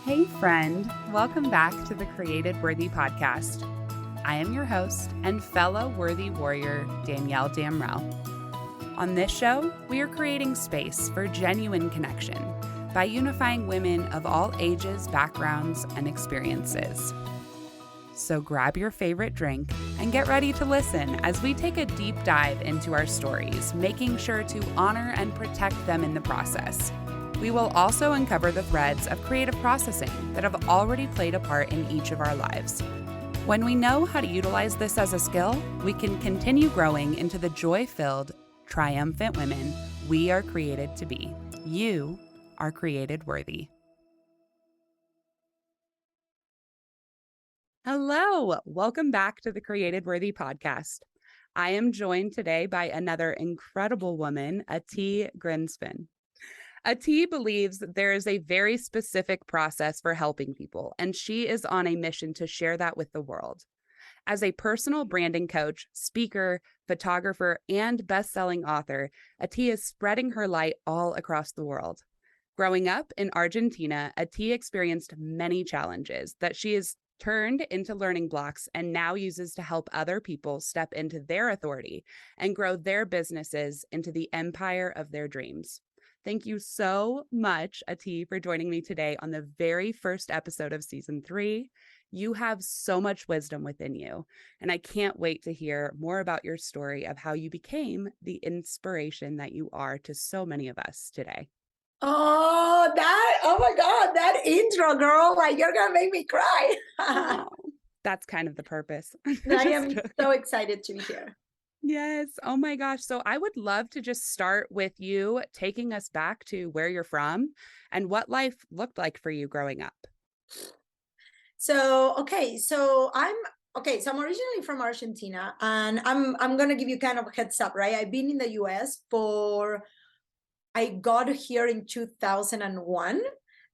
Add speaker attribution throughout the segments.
Speaker 1: Hey, friend. Welcome back to the Created Worthy podcast. I am your host and fellow worthy warrior, Danielle Damrell. On this show, we are creating space for genuine connection by unifying women of all ages, backgrounds, and experiences. So grab your favorite drink and get ready to listen as we take a deep dive into our stories, making sure to honor and protect them in the process. We will also uncover the threads of creative processing that have already played a part in each of our lives. When we know how to utilize this as a skill, we can continue growing into the joy-filled, triumphant women we are created to be. You are created worthy. Hello, welcome back to the Created Worthy podcast. I am joined today by another incredible woman, Ati Grinspan. Ati believes that there is a very specific process for helping people, and she is on a mission to share that with the world. As a personal branding coach, speaker, photographer, and best-selling author, Ati is spreading her light all across the world. Growing up in Argentina, Ati experienced many challenges that she has turned into learning blocks and now uses to help other people step into their authority and grow their businesses into the empire of their dreams. Thank you so much, Ati, for joining me today on the very first episode of season 3. You have so much wisdom within you, and I can't wait to hear more about your story of how you became the inspiration that you are to so many of us today.
Speaker 2: Oh my God, that intro, girl, like you're gonna make me cry.
Speaker 1: Oh, that's kind of the purpose.
Speaker 2: I am so excited to be here.
Speaker 1: Yes. Oh my gosh. So I would love to just start with you taking us back to where you're from and what life looked like for you growing up.
Speaker 2: So I'm originally from Argentina, and I'm gonna give you kind of a heads up, right? I've been in the US I got here in 2001.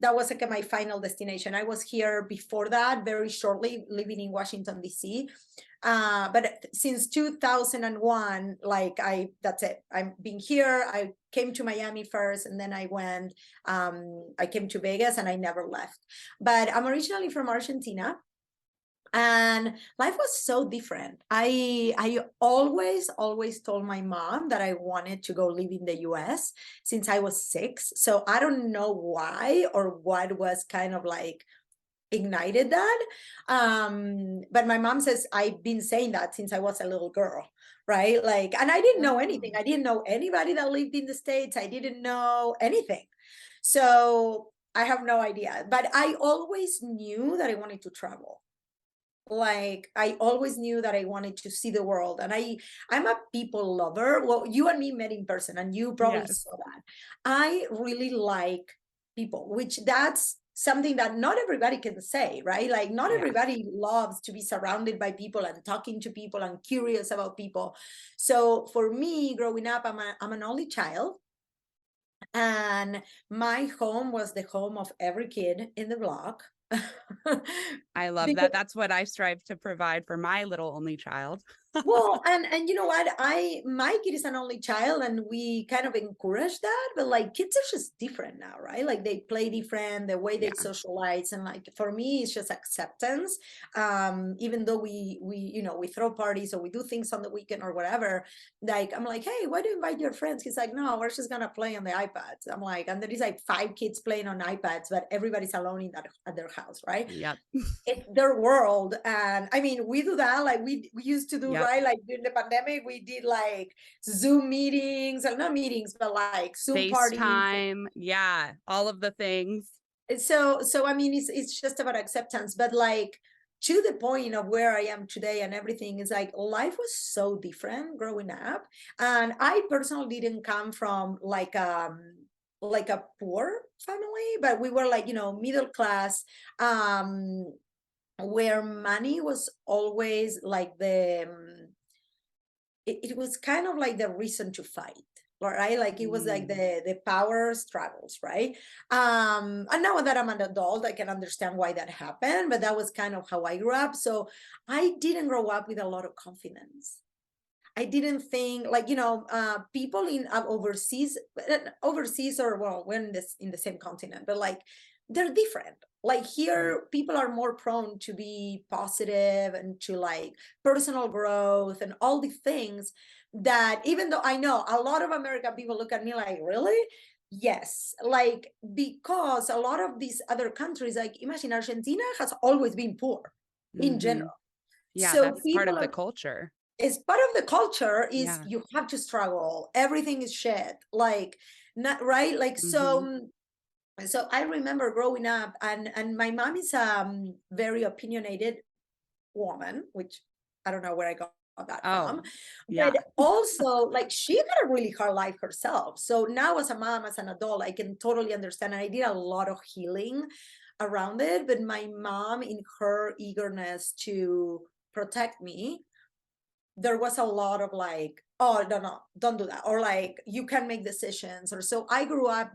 Speaker 2: That was like my final destination. I was here before that, very shortly, living in Washington, D.C. But since 2001, that's it. I've been here. I came to Miami first, and then I came to Vegas, and I never left. But I'm originally from Argentina, and life was so different. I always told my mom that I wanted to go live in the US since I was 6. So I don't know why or what was kind of like ignited that. But my mom says I've been saying that since I was a little girl, right? Like, and I didn't know anything. I didn't know anybody that lived in the States. I didn't know anything. So I have no idea. But I always knew that I wanted to travel. Like, I always knew that I wanted to see the world, and I'm a people lover. Well, you and me met in person, and you probably
Speaker 1: Yes.
Speaker 2: saw that. I really like people, which that's something that not everybody can say, right? Like, not
Speaker 1: Yeah.
Speaker 2: everybody loves to be surrounded by people and talking to people and curious about people. So for me, growing up, I'm an only child, and my home was the home of every kid in the block.
Speaker 1: I love
Speaker 2: Because
Speaker 1: that. That's what I strive to provide for my little only child.
Speaker 2: well, and you know what? My kid is an only child, and we kind of encourage that, but like kids are just different now, right? Like they play different, the way they
Speaker 1: Yeah.
Speaker 2: socialize, and like for me, it's just acceptance. Even though we throw parties or we do things on the weekend or whatever, like I'm like, hey, why do you invite your friends? He's like, no, we're just gonna play on the iPads. I'm like, and there is like 5 kids playing on iPads, but everybody's alone in that at their house, right?
Speaker 1: Yep.
Speaker 2: It's their world. And I mean, we do that, like we used to do,
Speaker 1: Yep.
Speaker 2: right? Like during the pandemic, we did like Zoom meetings, and not meetings, but like Zoom parties.
Speaker 1: FaceTime. Yeah. All of the things.
Speaker 2: So I mean, it's just about acceptance, but like to the point of where I am today and everything is like life was so different growing up. And I personally didn't come from like a poor family, but we were like, middle class, where money was always like it was kind of like the reason to fight, right? Like it was like
Speaker 1: Mm.
Speaker 2: the power struggles, right? And now that I'm an adult, I can understand why that happened, but that was kind of how I grew up. So I didn't grow up with a lot of confidence. I didn't think like, people in overseas, or well, we're in the same continent, but like they're different. Like here, people are more prone to be positive and to like personal growth and all the things that, even though I know a lot of American people look at me like, really? Yes, like because a lot of these other countries, like imagine Argentina has always been poor in
Speaker 1: Hmm.
Speaker 2: general.
Speaker 1: Yeah,
Speaker 2: So
Speaker 1: that's part
Speaker 2: people
Speaker 1: of the
Speaker 2: are,
Speaker 1: culture.
Speaker 2: it's part of the culture is
Speaker 1: Yeah.
Speaker 2: you have to struggle. Everything is shit. Like not right. Like
Speaker 1: Hmm.
Speaker 2: so I remember growing up, and my mom is very opinionated woman, which I don't know where I got that
Speaker 1: Oh,
Speaker 2: from,
Speaker 1: yeah.
Speaker 2: but also like she got a really hard life herself. So now as a mom, as an adult, I can totally understand. And I did a lot of healing around it, but my mom, in her eagerness to protect me, there was a lot of like, oh no, no, don't do that, or like you can make decisions, or so I grew up,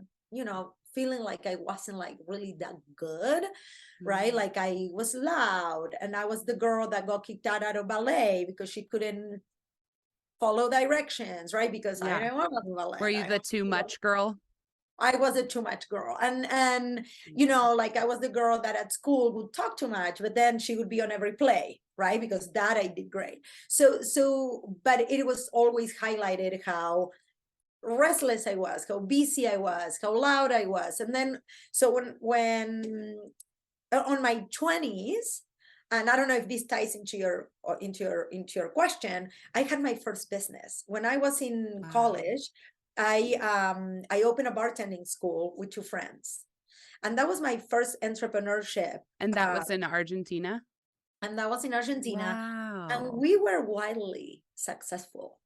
Speaker 2: feeling like I wasn't like really that good, right?
Speaker 1: Mhm.
Speaker 2: Like I was loud, and I was the girl that got kicked out of ballet because she couldn't follow directions, right? Because I
Speaker 1: Yeah.
Speaker 2: didn't want to do
Speaker 1: Were
Speaker 2: ballet.
Speaker 1: you the too much girl?
Speaker 2: I was a too much girl. And like I was the girl that at school would talk too much, but then she would be on every play, right? Because that I did great. But it was always highlighted how restless I was, how busy I was, how loud I was. And then so when on my 20s, and I don't know if this ties into your question, I had my first business when I was in
Speaker 1: Wow.
Speaker 2: college. I opened a bartending school with two friends, and that was my first entrepreneurship.
Speaker 1: And that
Speaker 2: uh,
Speaker 1: was in Argentina?
Speaker 2: and that was in Argentina, and
Speaker 1: Wow.
Speaker 2: we were wildly successful.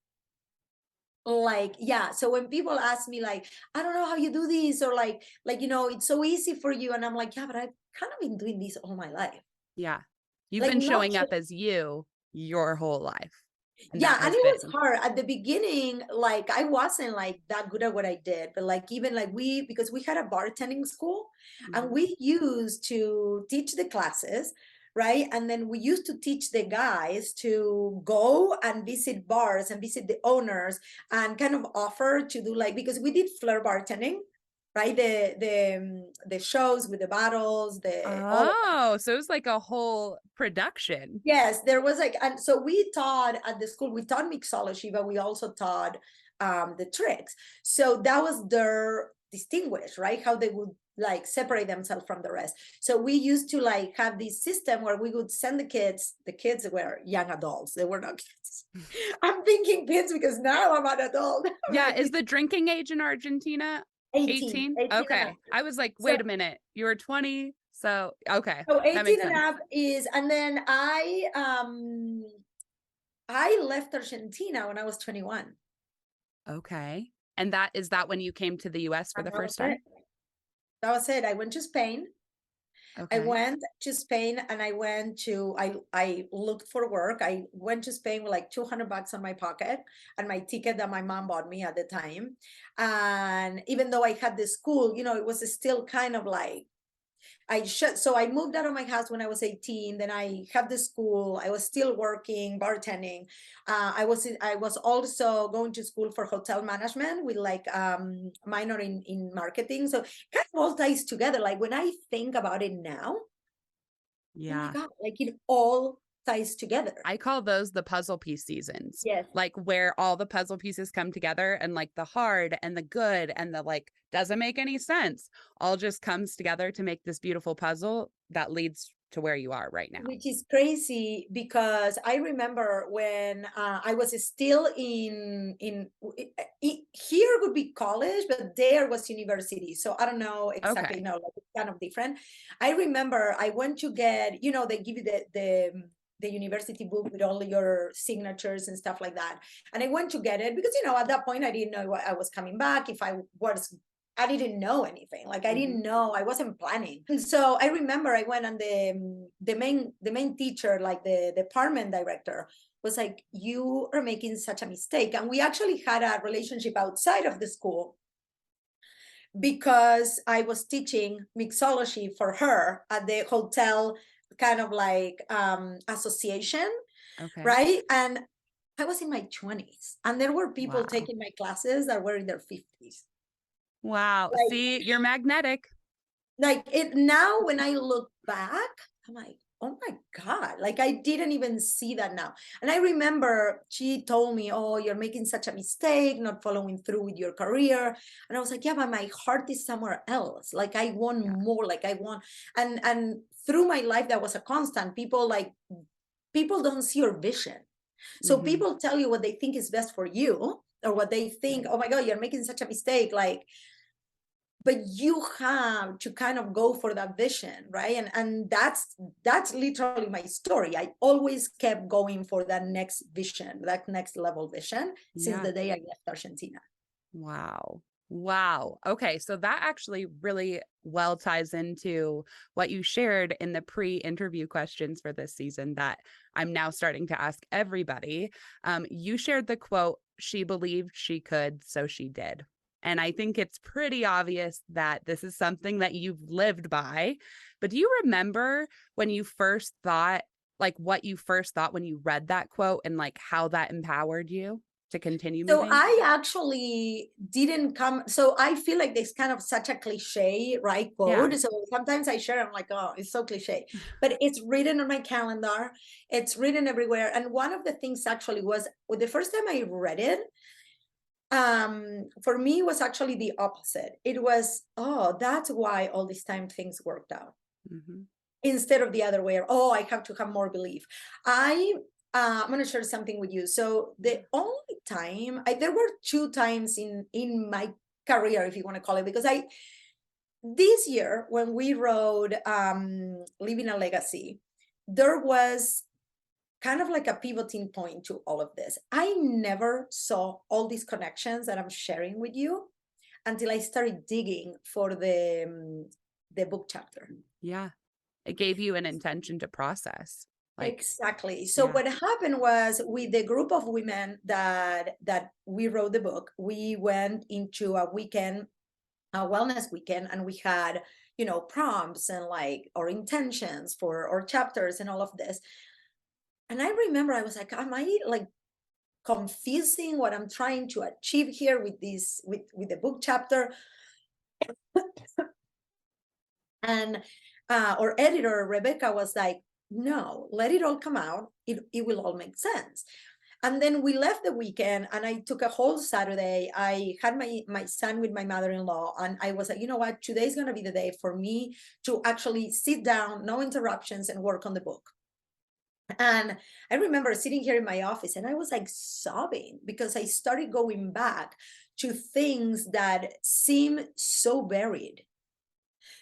Speaker 2: Like, yeah, so when people ask me like, I don't know how you do this, or like it's so easy for you, and I'm like, yeah, but I've kind of been doing this all my life.
Speaker 1: Yeah. You've
Speaker 2: Like
Speaker 1: been
Speaker 2: not
Speaker 1: showing up
Speaker 2: just,
Speaker 1: as you your whole life. And
Speaker 2: yeah,
Speaker 1: that
Speaker 2: and
Speaker 1: has
Speaker 2: it was
Speaker 1: been.
Speaker 2: hard at the beginning. Like I wasn't like that good at what I did, but like even like because we had a bartending school, and
Speaker 1: Mhm.
Speaker 2: we used to teach the classes, right? And then we used to teach the guys to go and visit bars and visit the owners and kind of offer to do like, because we did flair bartending, right? The shows with the bottles, the all of that.
Speaker 1: Oh, so it was like a whole production.
Speaker 2: Yes, there was like, and so we taught at the school, we taught mixology, but we also taught the tricks. So that was their distinguish, right? How they would like separate themselves from the rest. So we used to like have this system where we would send the kids were young adults, they were not kids. I'm thinking kids because now I'm an adult.
Speaker 1: Yeah. Is the drinking age in Argentina
Speaker 2: 18,
Speaker 1: 18?
Speaker 2: 18 and up.
Speaker 1: Okay. I was like,
Speaker 2: So
Speaker 1: wait a minute. You were 20. So, okay.
Speaker 2: so
Speaker 1: That
Speaker 2: 18
Speaker 1: makes
Speaker 2: and
Speaker 1: sense.
Speaker 2: up is, and then I left Argentina when I was 21.
Speaker 1: Okay. And that is that when you came to the US for
Speaker 2: And
Speaker 1: the
Speaker 2: that
Speaker 1: first
Speaker 2: was
Speaker 1: time?
Speaker 2: it. That was it. I went to Spain. I
Speaker 1: Okay.
Speaker 2: went to Spain, and I looked for work. I went to Spain with like $200 on my pocket and my ticket that my mom bought me at the time. And even though I had the school, it was still kind of like so I moved out of my house when I was 18. Then I had the school. I was still working, bartending. I was also going to school for hotel management with like minor in marketing. So kind of all ties together. Like when I think about it now, oh my
Speaker 1: Yeah.
Speaker 2: God, like it all ties together.
Speaker 1: I call those the puzzle piece seasons,
Speaker 2: Yes.
Speaker 1: like where all the puzzle pieces come together and like the hard and the good and the like doesn't make any sense all just comes together to make this beautiful puzzle that leads to where you are right now.
Speaker 2: Which is crazy because I remember when I was still here would be college, but there was university. So I don't know exactly.
Speaker 1: Okay.
Speaker 2: No, like it's kind of different. I remember I went to get, they give you the university book with all your signatures and stuff like that. And I went to get it because at that point I didn't know what I was coming back. If I didn't know anything. Like I
Speaker 1: Hmm.
Speaker 2: didn't know. I wasn't planning. And so I remember I went, and the main teacher, like the department director, was like, "You are making such a mistake." And we actually had a relationship outside of the school because I was teaching mixology for her at the hotel kind of like association,
Speaker 1: Okay.
Speaker 2: right? And I was in my 20s, and there were people
Speaker 1: Wow.
Speaker 2: taking my classes that were in their 50s.
Speaker 1: Wow.
Speaker 2: Like
Speaker 1: See, you're magnetic.
Speaker 2: Like it now, when I look back, I'm like, oh my God, like I didn't even see that now. And I remember she told me, oh, you're making such a mistake, not following through with your career. And I was like, yeah, but my heart is somewhere else. Like I want
Speaker 1: Yeah.
Speaker 2: more, like I want, and through my life, that was a constant. People don't see your vision. So
Speaker 1: Hmm.
Speaker 2: people tell you what they think is best for you, or what they think,
Speaker 1: Right.
Speaker 2: oh my God, you're making such a mistake. Like, but you have to kind of go for that vision, right? And that's literally my story. I always kept going for that next vision, that next level vision, since
Speaker 1: Yeah.
Speaker 2: the day I left Argentina.
Speaker 1: Wow. Wow. Okay. So that actually really well ties into what you shared in the pre interview questions for this season that I'm now starting to ask everybody. You shared the quote, she believed she could, so she did. And I think it's pretty obvious that this is something that you've lived by. But do you remember when you first thought, like what you first thought when you read that quote and like how that empowered you to continue
Speaker 2: So
Speaker 1: moving?
Speaker 2: I actually didn't come. So I feel like this kind of such a cliche, right?
Speaker 1: Yeah.
Speaker 2: Quote. So sometimes I share, I'm like, oh, it's so cliche. But it's written on my calendar, it's written everywhere. And one of the things actually was, well, the first time I read it, for me was actually the opposite. It was, oh, that's why all this time things worked out,
Speaker 1: Hmm.
Speaker 2: instead of the other way. Oh, I have to have more belief. I'm going to share something with you. So the only time there were two times in my career, if you want to call it, because I this year when we wrote Leaving a Legacy, there was kind of like a pivoting point to all of this. I never saw all these connections that I'm sharing with you until I started digging for the book chapter.
Speaker 1: Yeah. It gave you an intention to process. Like,
Speaker 2: Exactly. So
Speaker 1: yeah.
Speaker 2: what happened was, with the group of women that we wrote the book, we went into a weekend, a wellness weekend, and we had, prompts and like our intentions for our chapters and all of this. And I remember I was like, am I like confusing what I'm trying to achieve here with this with the book chapter? And our editor Rebecca was like, no, let it all come out, it will all make sense. And then we left the weekend, and I took a whole Saturday. I had my son with my mother-in-law, and I was like, you know what, today's going to be the day for me to actually sit down, no interruptions, and work on the book. And I remember sitting here in my office, and I was like sobbing because I started going back to things that seem so buried.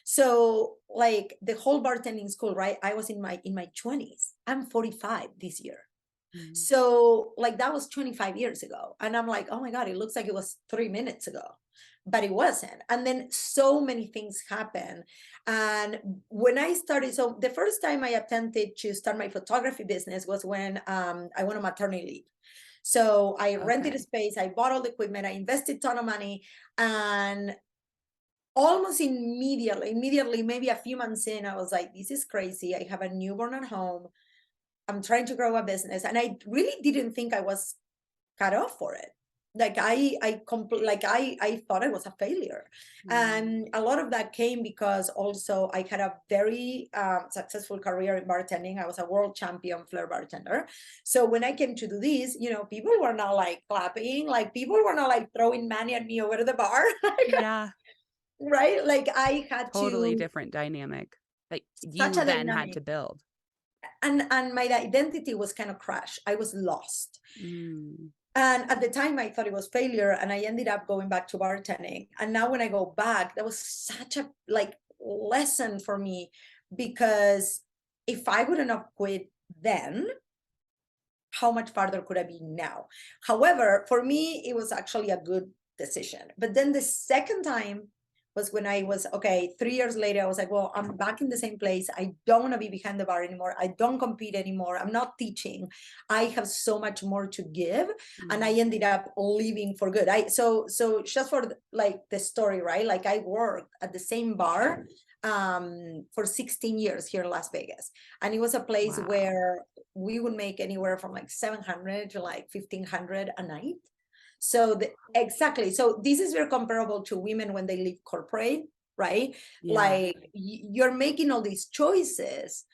Speaker 2: So like the whole bartending school, right? I was in my 20s. I'm 45 this year.
Speaker 1: Mhm.
Speaker 2: So like that was 25 years ago. And I'm like, oh my God, it looks like it was 3 minutes ago. But it wasn't. And then so many things happen. And when I started, so the first time I attempted to start my photography business was when I went on maternity leave. So I rented a
Speaker 1: Okay.
Speaker 2: space, I bought all the equipment, I invested a ton of money, and almost immediately, maybe a few months in, I was like, this is crazy. I have a newborn at home. I'm trying to grow a business. And I really didn't think I was cut off for it. Like I thought I was a failure.
Speaker 1: Mm.
Speaker 2: And a lot of that came because also I had a very successful career in bartending. I was a world champion flair bartender. So when I came to do this, people were not like clapping, like people were not like throwing money at me over the bar.
Speaker 1: Yeah.
Speaker 2: Right? Like I had
Speaker 1: Totally
Speaker 2: to,
Speaker 1: different dynamic that
Speaker 2: such
Speaker 1: you
Speaker 2: a
Speaker 1: then had to
Speaker 2: dynamic.
Speaker 1: build.
Speaker 2: And my identity was kind of crashed. I was lost.
Speaker 1: Mm.
Speaker 2: And at the time I thought it was failure, and I ended up going back to bartending. And now when I go back, that was such a like lesson for me, because if I wouldn't have quit then, how much farther could I be now? However, for me, it was actually a good decision. But then the second time was when I was, okay, 3 years later, I was like, well, I'm back in the same place. I don't want to be behind the bar anymore. I don't compete anymore. I'm not teaching. I have so much more to give. And I
Speaker 1: Mm.
Speaker 2: ended up leaving for good. So just for like the story, right? Like I worked at the same bar for 16 years here in Las Vegas. And it was a place
Speaker 1: Wow.
Speaker 2: where we would make anywhere from like 700 to like 1500 a night. So exactly. So this is very comparable to women when they leave corporate. right?
Speaker 1: Yeah.
Speaker 2: Like you're making all these choices,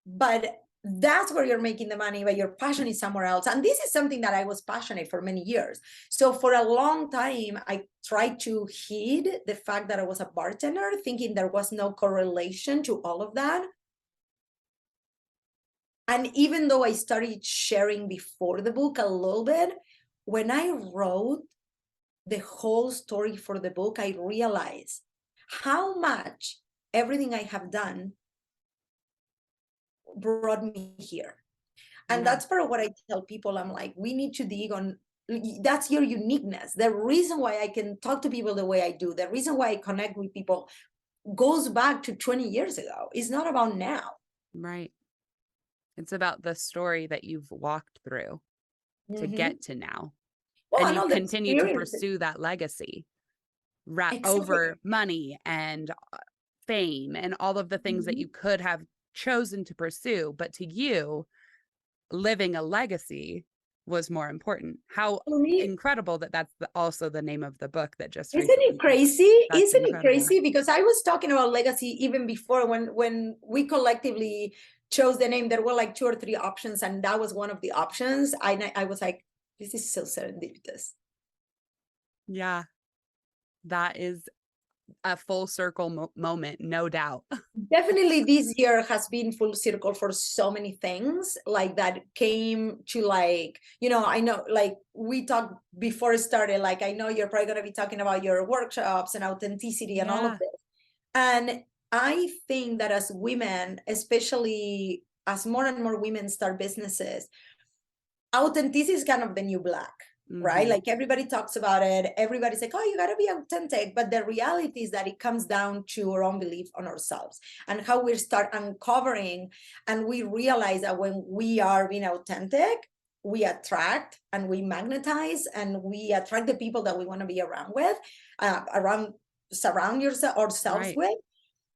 Speaker 2: but that's where you're making the money, but your passion is somewhere else. And this is something that I was passionate for many years. So for a long time, I tried to hide the fact that I was a bartender, thinking there was no correlation to all of that. And even though I started sharing before the book a little bit, when I wrote the whole story for the book, I realized how much everything I have done brought me here. And
Speaker 1: Yeah.
Speaker 2: that's part of what I tell people. I'm like, we need to dig on, that's your uniqueness. The reason why I can talk to people the way I do, the reason why I connect with people goes back to 20 years ago. It's not about now.
Speaker 1: Right. It's about the story that you've walked through to
Speaker 2: Mm-hmm.
Speaker 1: get to now.
Speaker 2: Well,
Speaker 1: And
Speaker 2: and
Speaker 1: you
Speaker 2: all the
Speaker 1: continue to
Speaker 2: experiences.
Speaker 1: pursue that legacy
Speaker 2: Exactly.
Speaker 1: over money and fame and all of the things that
Speaker 2: Mhm.
Speaker 1: you could have chosen to pursue. But to you, living a legacy was more important. How
Speaker 2: For me,
Speaker 1: incredible that that's also the name of the book that just
Speaker 2: isn't
Speaker 1: recently
Speaker 2: it
Speaker 1: came out.
Speaker 2: crazy?
Speaker 1: That's
Speaker 2: Isn't it
Speaker 1: incredible.
Speaker 2: crazy? Because I was talking about legacy even before when we collectively chose the name. There were like 2 or 3 options, and that was one of the options. I was like, this is so serendipitous.
Speaker 1: Yeah, that is a full circle moment, no doubt.
Speaker 2: Definitely this year has been full circle for so many things like that came to, like, I know, like we talked before it started, like I know you're probably going to be talking about your workshops and authenticity and all of
Speaker 1: Yeah.
Speaker 2: this. And I think that as women, especially as more and more women start businesses, authenticity is kind of the new black, right?
Speaker 1: Hmm.
Speaker 2: Like everybody talks about it. Everybody's like, oh, you got to be authentic. But the reality is that it comes down to our own belief on ourselves and how we start uncovering. And we realize that when we are being authentic, we attract and we magnetize and we attract the people that we want to be around with, surround ourselves
Speaker 1: Right.
Speaker 2: with.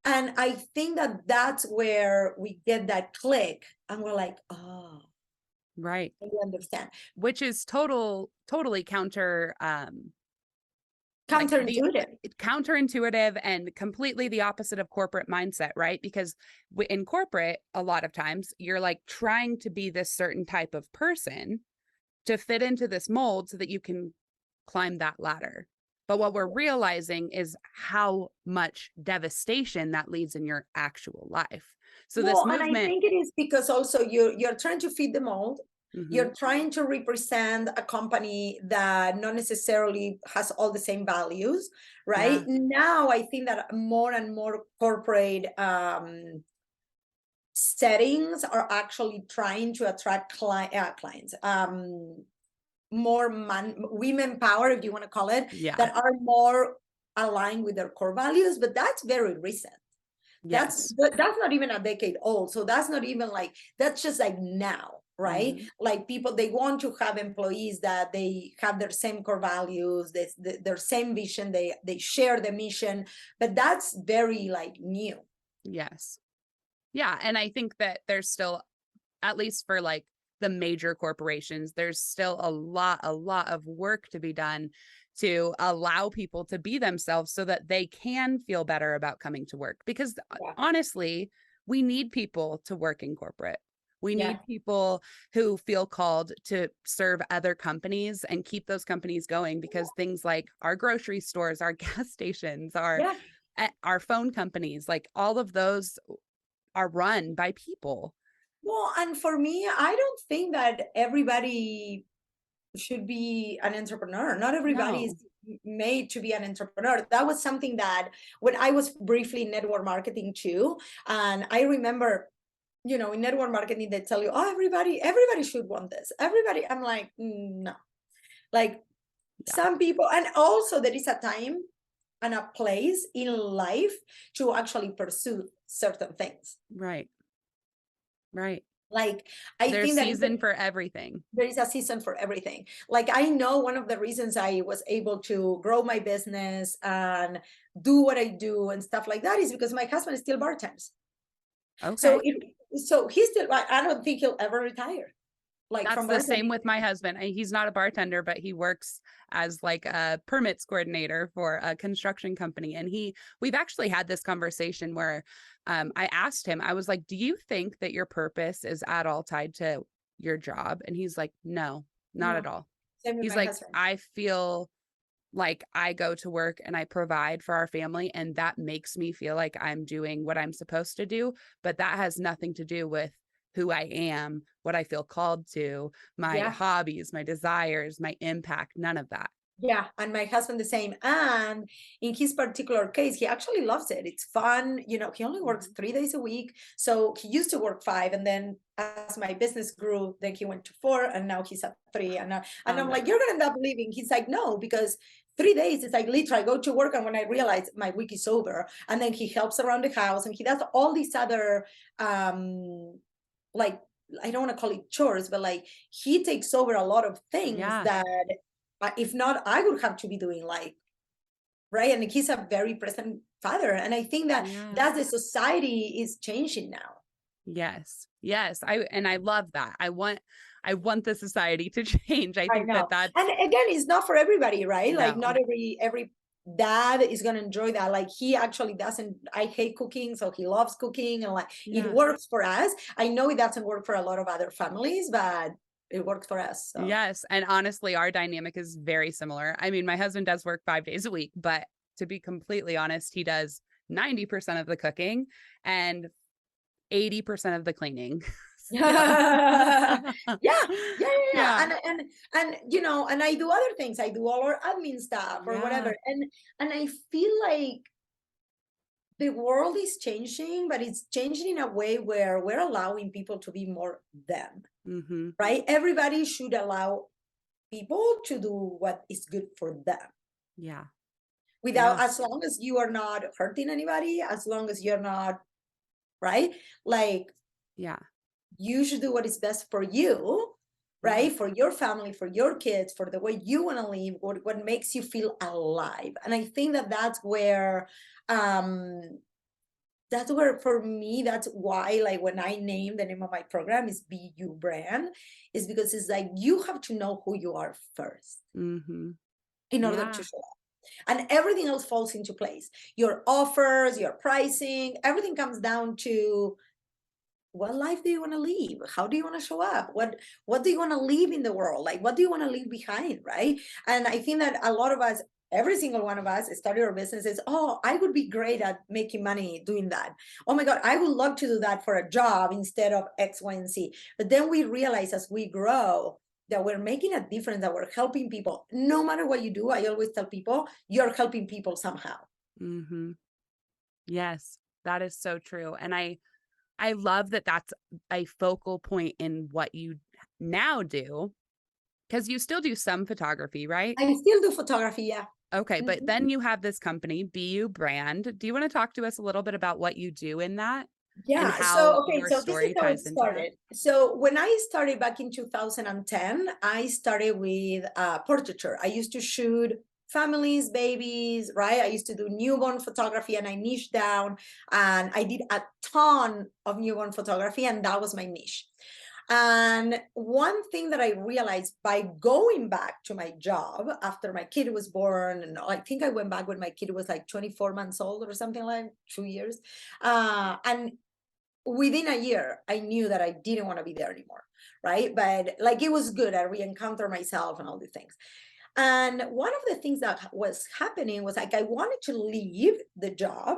Speaker 2: And I think that that's where we get that click and we're like, oh,
Speaker 1: Right.
Speaker 2: I understand.
Speaker 1: Which is totally counter like the
Speaker 2: Counterintuitive.
Speaker 1: counterintuitive and completely the opposite of corporate mindset, right? Because in corporate, a lot of times you're like trying to be this certain type of person to fit into this mold so that you can climb that ladder. But what we're realizing is how much devastation that leads in your actual life. So this
Speaker 2: Well, and I
Speaker 1: movement,
Speaker 2: think it is because also you're trying to feed the mold.
Speaker 1: mhm,
Speaker 2: You're trying to represent a company that not necessarily has all the same values, right?
Speaker 1: yeah,
Speaker 2: Now I think that more and more corporate settings are actually trying to attract clients, more women power, if you want to call it,
Speaker 1: yeah,
Speaker 2: that are more aligned with their core values. But that's very recent. that's
Speaker 1: yes,
Speaker 2: that's not even a decade old, so that's not even like, that's just like now, right?
Speaker 1: mhm,
Speaker 2: Like people, they want to have employees that they have their same core values, their same vision, they share the mission, but that's very like new.
Speaker 1: yes. Yeah, and I think that there's still, at least for like the major corporations, there's still a lot of work to be done to allow people to be themselves so that they can feel better about coming to work. Because
Speaker 2: Yeah.
Speaker 1: honestly, we need people to work in corporate. We
Speaker 2: Yeah.
Speaker 1: need people who feel called to serve other companies and keep those companies going because things like our grocery stores, our gas stations,
Speaker 2: Yeah.
Speaker 1: our phone companies, like all of those are run by people.
Speaker 2: Well, and for me, I don't think that everybody should be an entrepreneur. Not everybody is
Speaker 1: No.
Speaker 2: made to be an entrepreneur. That was something that when I was briefly in network marketing too, and I remember, in network marketing, they tell you, oh, everybody should want this. Everybody, I'm like, no. Like
Speaker 1: Yeah.
Speaker 2: some people, and also there is a time and a place in life to actually pursue certain things.
Speaker 1: Right. Right.
Speaker 2: Like I
Speaker 1: There's
Speaker 2: think that
Speaker 1: season for everything.
Speaker 2: there is a season for everything. Like I know one of the reasons I was able to grow my business and do what I do and stuff like that is because my husband still bartends. So
Speaker 1: Okay.
Speaker 2: so he's still, I don't think he'll ever retire. like
Speaker 1: That's
Speaker 2: from
Speaker 1: the
Speaker 2: bartending.
Speaker 1: same with my husband. He's not a bartender, but he works as like a permits coordinator for a construction company. And we've actually had this conversation where I asked him, I was like, do you think that your purpose is at all tied to your job? And he's like, no, not at
Speaker 2: No,
Speaker 1: all.
Speaker 2: same with
Speaker 1: He's
Speaker 2: my
Speaker 1: like,
Speaker 2: husband.
Speaker 1: I feel like I go to work and I provide for our family, and that makes me feel like I'm doing what I'm supposed to do. But that has nothing to do with who I am, what I feel called to, my
Speaker 2: Yeah.
Speaker 1: hobbies, my desires, my impact, none of that.
Speaker 2: Yeah, and my husband the same. And in his particular case, he actually loves it. It's fun. He only works
Speaker 1: Mhm.
Speaker 2: 3 days a week. So he used to work 5, and then as my business grew, then he went to 4, and now he's at 3. And
Speaker 1: Oh
Speaker 2: I'm
Speaker 1: my
Speaker 2: like,
Speaker 1: God.
Speaker 2: you're gonna end up leaving. He's like, no, because 3 days is like literally I go to work, and when I realize my week is over, and then he helps around the house, and he does all these other like, I don't want to call it chores, but like he takes over a lot of things
Speaker 1: Yeah.
Speaker 2: that if not, I would have to be doing, like, right. And he's a very present father. And I think that
Speaker 1: Yeah.
Speaker 2: that's the society is changing now.
Speaker 1: Yes. Yes. I love that. I want the society to change. I
Speaker 2: I
Speaker 1: think that
Speaker 2: know.
Speaker 1: that's
Speaker 2: And again, it's not for everybody, right? Like not
Speaker 1: no.
Speaker 2: every dad is gonna enjoy that. Like he actually doesn't. I hate cooking, so he loves cooking, and like it
Speaker 1: Yeah.
Speaker 2: works for us. I know it doesn't work for a lot of other families, but it works for us. So
Speaker 1: Yes, and honestly, our dynamic is very similar. I mean, my husband does work 5 days a week, but to be completely honest, he does 90% of the cooking and 80% of the cleaning. So
Speaker 2: yeah, yeah, yeah, yeah.
Speaker 1: yeah.
Speaker 2: And and I do other things. I do all our admin stuff or
Speaker 1: Yeah.
Speaker 2: whatever. And I feel like the world is changing, but it's changing in a way where we're allowing people to be more them,
Speaker 1: Mhm.
Speaker 2: right? Everybody should allow people to do what is good for them,
Speaker 1: Yeah.
Speaker 2: without,
Speaker 1: Yeah.
Speaker 2: as long as you are not hurting anybody, as long as you're not, right? Like,
Speaker 1: Yeah.
Speaker 2: you should do what is best for you,
Speaker 1: Yeah.
Speaker 2: right? For your family, for your kids, for the way you want to live, what makes you feel alive. And I think that um that's where, for me, that's why, like, when I name the name of my program is Be You Brand, is because it's like you have to know who you are first
Speaker 1: Mhm.
Speaker 2: in order to
Speaker 1: Yeah.
Speaker 2: show up, and everything else falls into place. Your offers, your pricing, everything comes down to, what life do you want to live? How do you want to show up? What do you want to leave in the world? Like, what do you want to leave behind, right? And I think that a lot of us, every single one of us, started our businesses. Oh, I would be great at making money doing that. Oh my God, I would love to do that for a job instead of X, Y, and Z. But then we realize as we grow that we're making a difference, that we're helping people. No matter what you do, I always tell people, you're helping people somehow.
Speaker 1: Mhm. Yes. That is so true. And I love that that's a focal point in what you now do, because you still do some photography, right?
Speaker 2: I still do photography, yeah.
Speaker 1: Okay, but
Speaker 2: Mhm.
Speaker 1: then you have this company, BU Brand. Do you want to talk to us a little bit about what you do in that and
Speaker 2: Yeah,
Speaker 1: how
Speaker 2: so okay,
Speaker 1: your
Speaker 2: so this is
Speaker 1: story
Speaker 2: how it
Speaker 1: ties into that?
Speaker 2: started. So when I started back in 2010, I started with portraiture. I used to shoot families, babies, right? I used to do newborn photography, and I niched down, and I did a ton of newborn photography, and that was my niche. And one thing that I realized by going back to my job after my kid was born, and I think I went back when my kid was like 24 months old or something, like 2 years. And within a year, I knew that I didn't want to be there anymore, right? But like, it was good. I re-encountered myself and all these things. And one of the things that was happening was like, I wanted to leave the job,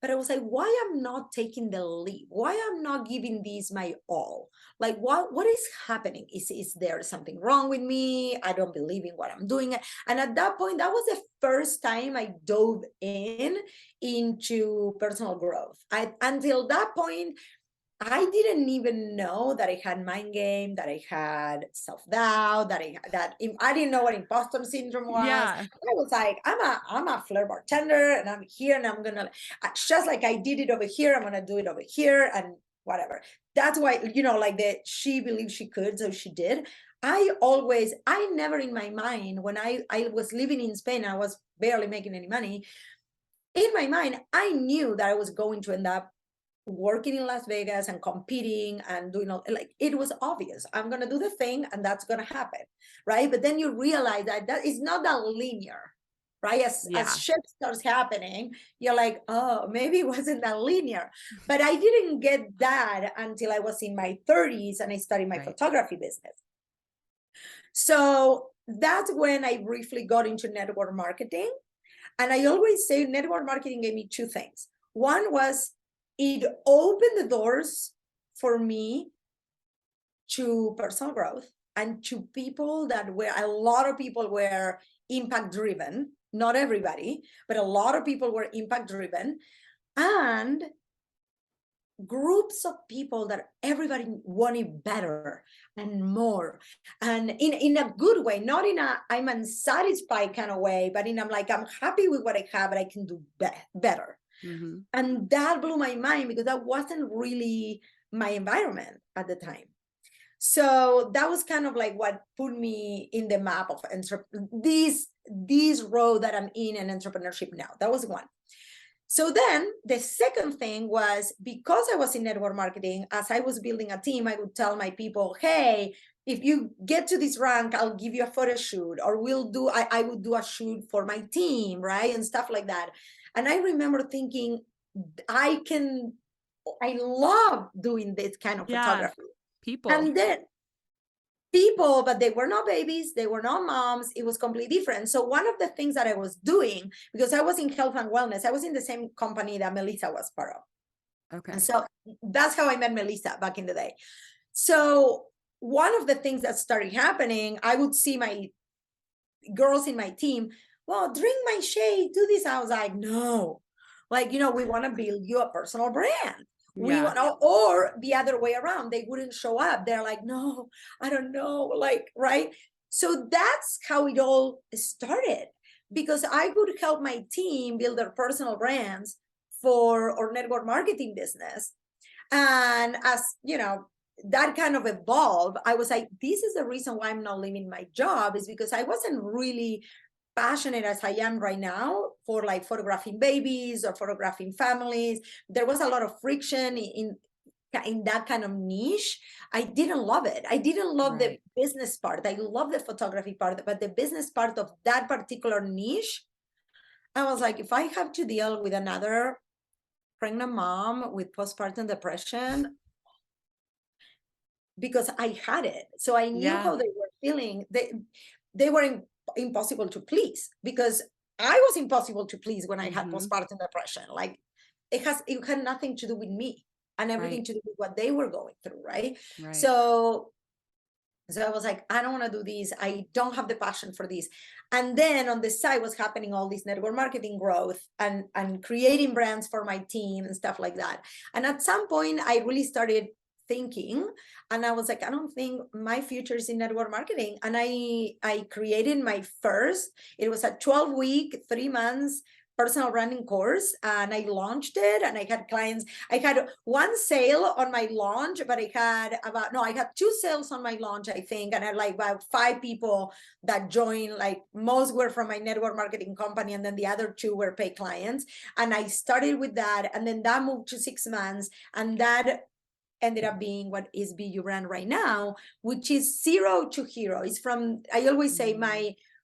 Speaker 2: but I was like, why I'm not taking the lead? Why I'm not giving this my all? Like, what is happening? Is there something wrong with me? I don't believe in what I'm doing. And at that point, that was the first time I dove into personal growth. Until that point, I didn't even know that I had mind game, that I had self doubt, I didn't know what imposter syndrome was.
Speaker 1: Yeah.
Speaker 2: I was like, I'm a flirt bartender, and I'm here, and I'm gonna, just like I did it over here, I'm gonna do it over here, and whatever. That's why, like, that she believed she could, so she did. I never in my mind, when I was living in Spain, I was barely making any money. In my mind, I knew that I was going to end up working in Las Vegas and competing and doing all, like, it was obvious. I'm going to do the thing and that's going to happen. Right. But then you realize that that is not that linear. Right. As
Speaker 1: Yeah.
Speaker 2: shit starts happening, you're like, oh, maybe it wasn't that linear. But I didn't get that until I was in my 30s and I started my
Speaker 1: Right.
Speaker 2: photography business. So that's when I briefly got into network marketing. And I always say network marketing gave me two things. One was it opened the doors for me to personal growth and to people that were, a lot of people were impact driven, not everybody, but a lot of people were impact driven, and groups of people that everybody wanted better and more, and in a good way, not in a I'm unsatisfied kind of way, but in I'm like, I'm happy with what I have, but I can do better.
Speaker 1: Mm-hmm.
Speaker 2: And that blew my mind because that wasn't really my environment at the time. So that was kind of like what put me in the map of this road that I'm in entrepreneurship now. That was one. So then the second thing was, because I was in network marketing, as I was building a team, I would tell my people, hey, if you get to this rank, I'll give you a photo shoot, or I would do a shoot for my team, right? And stuff like that. And I remember thinking, I love doing this kind of
Speaker 1: Yeah.
Speaker 2: photography.
Speaker 1: People.
Speaker 2: And then people, but they were not babies, they were not moms, it was completely different. So one of the things that I was doing, because I was in health and wellness, I was in the same company that Melissa was part of.
Speaker 1: Okay.
Speaker 2: And so that's how I met Melissa back in the day. So one of the things that started happening, I would see my girls in my team, well, drink my shade, do this. I was like, no, like, we want to build you a personal brand. We
Speaker 1: Yeah.
Speaker 2: want, or the other way around, they wouldn't show up. They're like, no, I don't know, like, right? So that's how it all started, because I would help my team build their personal brands for our network marketing business. And as that kind of evolved, I was like, this is the reason why I'm not leaving my job, is because I wasn't really passionate as I am right now for like photographing babies or photographing families. There was a lot of friction in that kind of niche. I didn't love it. I didn't love the business part. I love the photography part, but the business part of that particular niche, I was like, if I have to deal with another pregnant mom with postpartum depression, because I had it, so I knew how they were feeling. They were impossible to please, because I was impossible to please when I had postpartum depression. Like, it had nothing to do with me and everything to do with what they were going through, right? So I was like, I don't want to do this. I don't have the passion for this. And then on the side was happening all this network marketing growth and creating brands for my team and stuff like that. And at some point, I really started thinking, and I was like, I don't think my future is in network marketing. And I created my first, it was a 12-week, 3 months personal branding course, and I launched it, and I had clients. I had one sale on my launch, but I had 2 sales on my launch, I think, and I had like about 5 people that joined. Like, most were from my network marketing company, and then the other 2 were paid clients. And I started with that, and then that moved to 6 months, and that ended up being what is BU Brand right now, which is 0 to hero. It's from, I always say,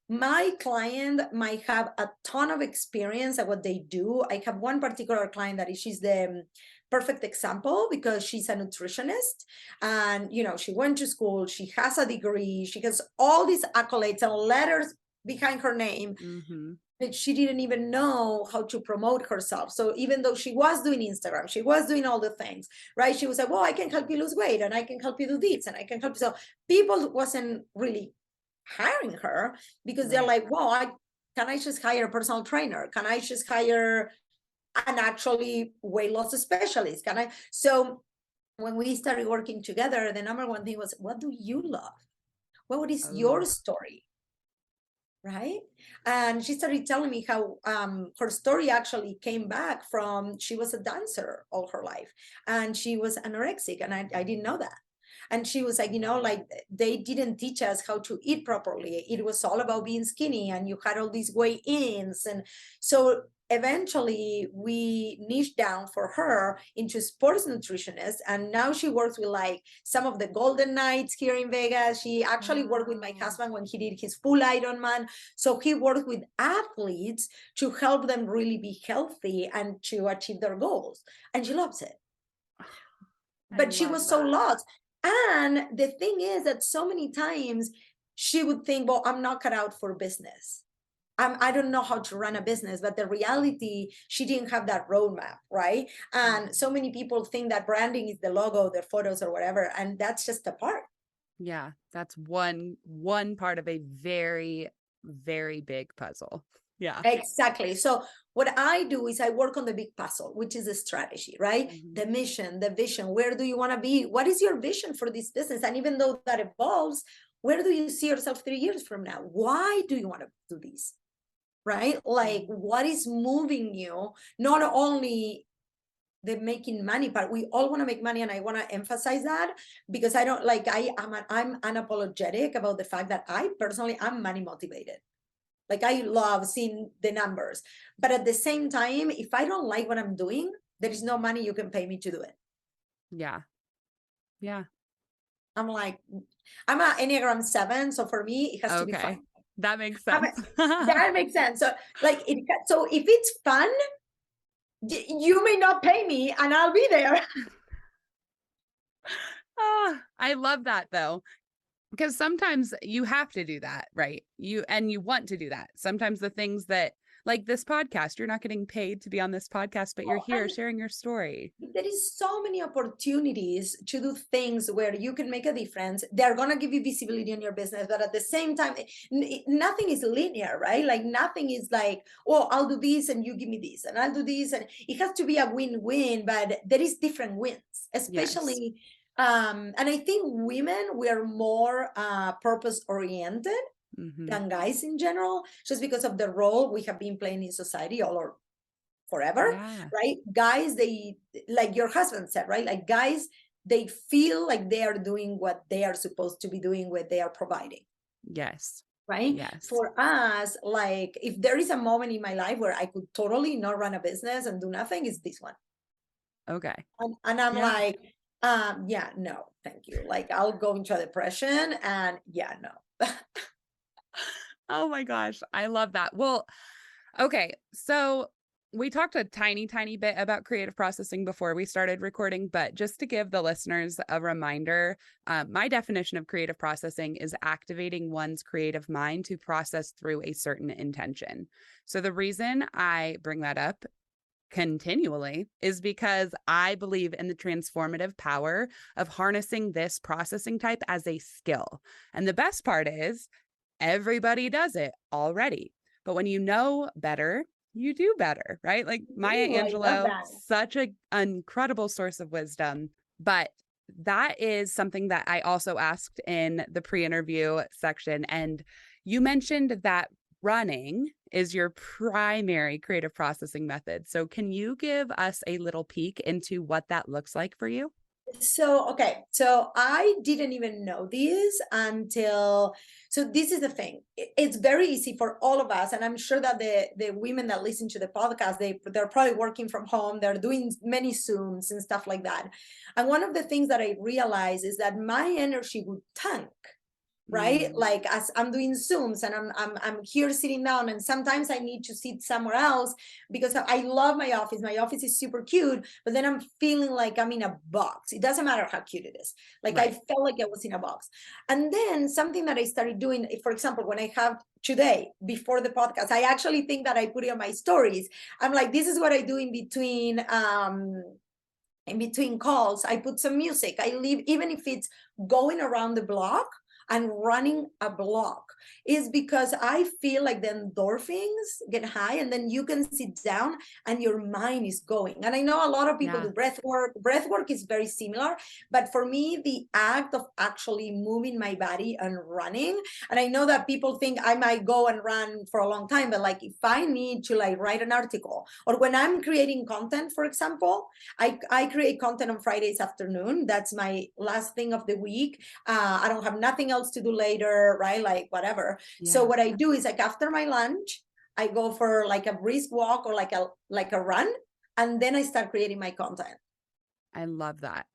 Speaker 2: my client might have a ton of experience at what they do. I have one particular client that she's the perfect example, because she's a nutritionist, and she went to school, she has a degree, she has all these accolades and letters behind her name. But she didn't even know how to promote herself. So even though she was doing Instagram, she was doing all the things, right? She was like, well, I can help you lose weight, and I can help you do this, and I can help you. So people wasn't really hiring her, because they're like, well, can I just hire a personal trainer? Can I just hire an actually weight loss specialist? Can I? So when we started working together, the number one thing was, what do you love? What is your story? Right? And she started telling me how her story actually came back from, she was a dancer all her life, and she was anorexic, and I didn't know that. And she was like, like, they didn't teach us how to eat properly. It was all about being skinny, and you had all these weigh-ins. And so eventually we niche down for her into sports nutritionist. And now she works with like some of the Golden Knights here in Vegas. She actually worked with my husband when he did his full Ironman. So he worked with athletes to help them really be healthy and to achieve their goals. And she loves it. But she was so lost. And the thing is that so many times she would think, well, I'm not cut out for business. I don't know how to run a business, but the reality, she didn't have that roadmap, right? And so many people think that branding is the logo, the photos or whatever, and that's just a part.
Speaker 1: Yeah, that's one part of a very, very big puzzle. Yeah.
Speaker 2: Exactly. So what I do is I work on the big puzzle, which is the strategy, right? The mission, the vision. Where do you want to be? What is your vision for this business? And even though that evolves, where do you see yourself 3 years from now? Why do you want to do this? Right? Like, what is moving you? Not only the making money part, we all want to make money, and I want to emphasize that, because I don't like, I'm unapologetic about the fact that I personally am money motivated. Like, I love seeing the numbers, but at the same time, if I don't like what I'm doing, there is no money you can pay me to do it.
Speaker 1: Yeah.
Speaker 2: I'm like, I'm an Enneagram 7, so for me it has to be fun.
Speaker 1: That makes sense.
Speaker 2: That makes sense. So like, so if it's fun, you may not pay me and I'll be there.
Speaker 1: I love that though, because sometimes you have to do that, right? You want to do that. Sometimes the things that, like this podcast, you're not getting paid to be on this podcast, but you're here sharing your story.
Speaker 2: There is so many opportunities to do things where you can make a difference. They're going to give you visibility in your business, but at the same time, nothing is linear, right? Like, nothing is like, oh, I'll do this and you give me this and I'll do this. And it has to be a win-win, but there is different wins, especially. And I think women, we are more purpose-oriented than guys in general, just because of the role we have been playing in society all our forever, right? Guys, they, like your husband said, right? Like, guys, they feel like they are doing what they are supposed to be doing, what they are providing.
Speaker 1: Yes.
Speaker 2: Right.
Speaker 1: Yes.
Speaker 2: For us, like, if there is a moment in my life where I could totally not run a business and do nothing, it's this one.
Speaker 1: Okay.
Speaker 2: And I'm like, yeah, no, thank you. Like, I'll go into a depression, and yeah, no.
Speaker 1: Oh my gosh, I love that. Well, okay, so we talked a tiny bit about creative processing before we started recording, but just to give the listeners a reminder, my definition of creative processing is activating one's creative mind to process through a certain intention. So the reason I bring that up continually is because I believe in the transformative power of harnessing this processing type as a skill. And the best part is everybody does it already. But when you know better, you do better, right? Like Maya Angelou, such an incredible source of wisdom. But that is something that I also asked in the pre-interview section. And you mentioned that running is your primary creative processing method. So can you give us a little peek into what that looks like for you?
Speaker 2: So, okay. So I didn't even know this until, so this is the thing. It's very easy for all of us. And I'm sure that the women that listen to the podcast, they're probably working from home. They're doing many Zooms and stuff like that. And one of the things that I realized is that my energy would tank. Right? Like, as I'm doing Zooms and I'm here sitting down, and sometimes I need to sit somewhere else because I love my office. My office is super cute, but then I'm feeling like I'm in a box. It doesn't matter how cute it is. Like, I felt like I was in a box. And then something that I started doing, for example, when I have today before the podcast, I actually think that I put it on my stories. I'm like, this is what I do in between calls. I put some music. I leave, even if it's going around the block and running a block, is because I feel like the endorphins get high, and then you can sit down and your mind is going. And I know a lot of people do breath work. Breath work is very similar, but for me, the act of actually moving my body and running, and I know that people think I might go and run for a long time, but like, if I need to like write an article, or when I'm creating content, for example, I create content on Fridays afternoon. That's my last thing of the week. I don't have nothing else to do later, right? Like, whatever. So what I do is, like, after my lunch, I go for like a brisk walk or like a run, and then I start creating my content.
Speaker 1: I love that.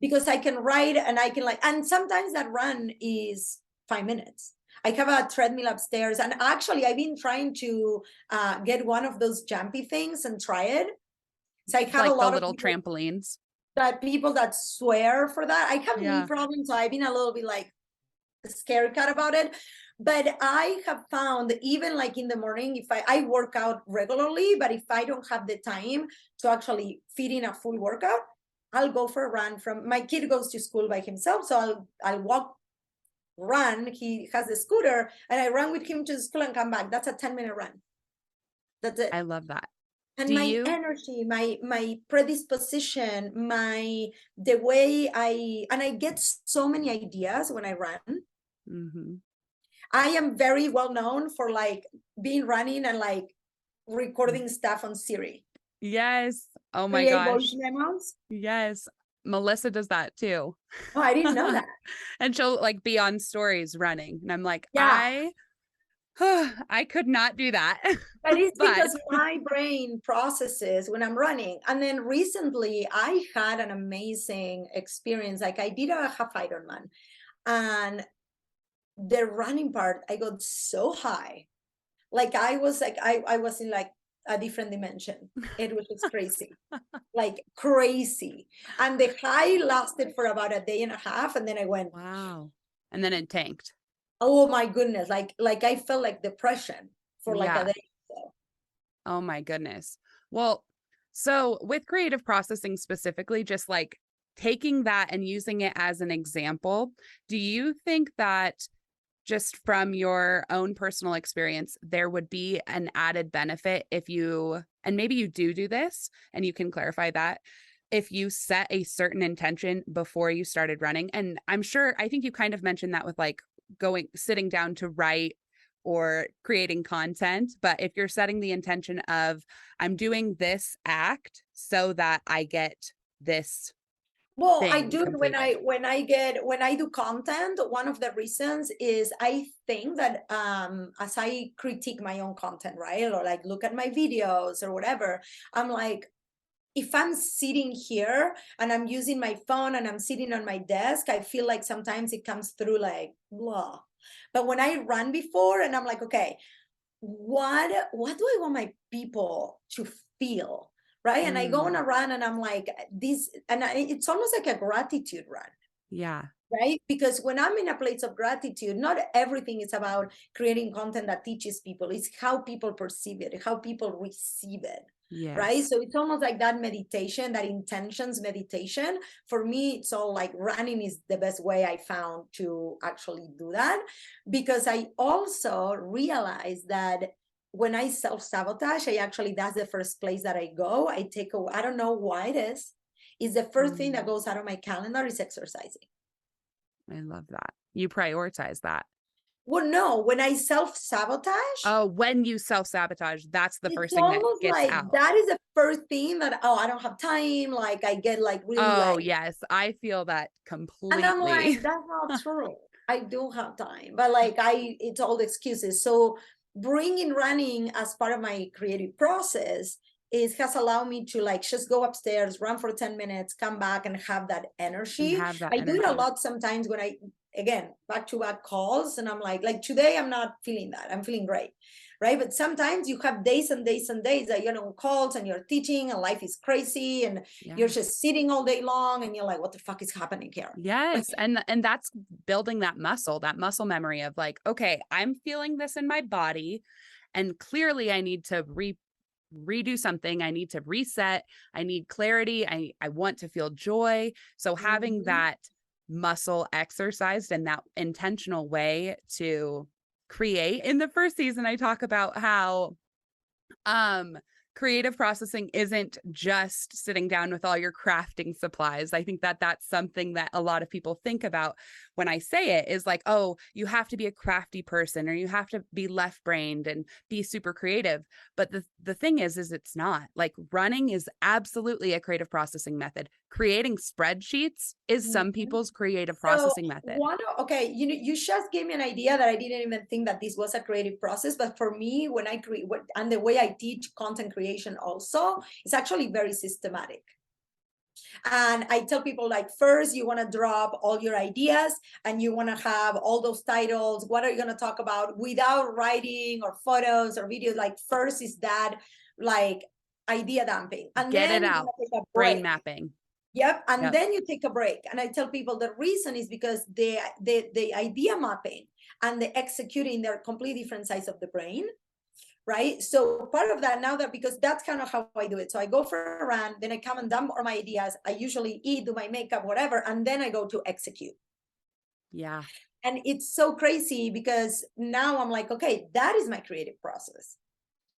Speaker 2: Because I can write and I can and sometimes that run is 5 minutes. I have a treadmill upstairs, and actually I've been trying to get one of those jumpy things and try it. So I have a
Speaker 1: Like the
Speaker 2: lot of
Speaker 1: little trampolines.
Speaker 2: people that swear for that. I have knee
Speaker 1: Yeah.
Speaker 2: problems, so I've been a little bit like scared cat about it. But I have found, even like in the morning, if I work out regularly, but if I don't have the time to actually fit in a full workout, I'll go for a run. From my kid goes to school by himself, so I'll walk, run. He has the scooter, and I run with him to school and come back. That's a 10-minute run. That's it.
Speaker 1: I love that.
Speaker 2: And
Speaker 1: Do
Speaker 2: my
Speaker 1: you?
Speaker 2: energy, my predisposition, the way I get so many ideas when I run.
Speaker 1: Mm-hmm.
Speaker 2: I am very well known for like being running and like recording stuff on Siri.
Speaker 1: Yes. Oh my
Speaker 2: Create voice
Speaker 1: gosh.
Speaker 2: memos.
Speaker 1: Yes. Melissa does that too.
Speaker 2: Oh, I didn't know that.
Speaker 1: And she'll like be on stories running. And I'm like,
Speaker 2: Yeah.
Speaker 1: I could not do that.
Speaker 2: But it's
Speaker 1: But
Speaker 2: because my brain processes when I'm running. And then recently I had an amazing experience. Like I did a half Ironman, and the running part, I got so high. Like I was like, I was in like a different dimension. It was just crazy. Like crazy. And the high lasted for about a day and a half. And then I went,
Speaker 1: wow. And then it tanked.
Speaker 2: oh my goodness. Like I felt like depression for like a
Speaker 1: Yeah.
Speaker 2: day. So.
Speaker 1: Oh my goodness. Well, so with creative processing specifically, just like taking that and using it as an example, do you think that just from your own personal experience, there would be an added benefit if you, and maybe you do this and you can clarify that, if you set a certain intention before you started running? And I'm sure, I think you kind of mentioned that with like sitting down to write or creating content. But if you're setting the intention of, I'm doing this act so that I get this
Speaker 2: Well, I
Speaker 1: thing
Speaker 2: do it
Speaker 1: completed.
Speaker 2: when I do content. One of the reasons is I think that as I critique my own content, right? Or like look at my videos or whatever, I'm like, if I'm sitting here and I'm using my phone and I'm sitting on my desk, I feel like sometimes it comes through like blah. But when I run before and I'm like, okay, what do I want my people to feel? Right. And I go on
Speaker 1: Mm,
Speaker 2: a run and I'm like, this, and it's almost like a gratitude run.
Speaker 1: yeah.
Speaker 2: Right. Because when I'm in a place of gratitude, not everything is about creating content that teaches people. It's how people perceive it, how people receive it. Right.
Speaker 1: Yes.
Speaker 2: So it's almost like that meditation, that intentions meditation. For me, it's all like running is the best way I found to actually do that. Because I also realized that when I self-sabotage, that's the first place that I go. I don't know why it is. Is the first thing that
Speaker 1: Mm,
Speaker 2: goes out of my calendar is exercising.
Speaker 1: I love that. You prioritize that.
Speaker 2: Well, no, when I self-sabotage,
Speaker 1: Oh, when you self-sabotage, that's the
Speaker 2: it's
Speaker 1: first thing that
Speaker 2: almost
Speaker 1: gets
Speaker 2: like
Speaker 1: out.
Speaker 2: that is the first thing that, oh, I don't have time. Like I get like really
Speaker 1: Oh,
Speaker 2: like,
Speaker 1: yes. I feel that
Speaker 2: and I'm
Speaker 1: completely.
Speaker 2: like, that's not true. I do have time, but like it's all excuses. So bringing running as part of my creative process has allowed me to like just go upstairs, run for 10 minutes, come back and have that
Speaker 1: And
Speaker 2: energy.
Speaker 1: have that
Speaker 2: I do it a
Speaker 1: energy.
Speaker 2: lot sometimes when again, back to back calls, and I'm like today I'm not feeling that. I'm feeling great. Right. But sometimes you have days and days and days that you're on calls and you're teaching and life is crazy and you're
Speaker 1: Yeah.
Speaker 2: just sitting all day long and you're like, what the fuck is happening here? Right.
Speaker 1: Yes. And that's building that muscle memory of like, okay, I'm feeling this in my body. And clearly I need to redo something. I need to reset. I need clarity. I want to feel joy. So having
Speaker 2: Mhm.
Speaker 1: that muscle exercised in that intentional way to create. In the first season, I talk about how um creative processing isn't just sitting down with all your crafting supplies. I think that that's something that a lot of people think about when I say it is like, oh, you have to be a crafty person or you have to be left-brained and be super creative. But the thing is it's not. Like running is absolutely a creative processing method. Creating spreadsheets is some
Speaker 2: Mhm.
Speaker 1: people's creative
Speaker 2: So
Speaker 1: processing method.
Speaker 2: okay, you just gave me an idea that I didn't even think that this was a creative process. But for me, when I create and the way I teach content creation also, it's actually very systematic. And I tell people, like, first you want to drop all your ideas and you want to have all those titles. What are you going to talk about without writing or photos or videos? Like, first is that, like, idea dumping. And
Speaker 1: Get it
Speaker 2: then you're going
Speaker 1: out.
Speaker 2: to take a
Speaker 1: Brain
Speaker 2: break.
Speaker 1: mapping.
Speaker 2: Yep. And
Speaker 1: Yep.
Speaker 2: then you take a break. And I tell people the reason is because the idea mapping and the executing, they're completely different sides of the brain. Right. So part of that now, that because that's kind of how I do it. So I go for a run, then I come and dump all my ideas. I usually eat, do my makeup, whatever, and then I go to execute.
Speaker 1: Yeah.
Speaker 2: And it's so crazy because now I'm like, okay, that is my creative process.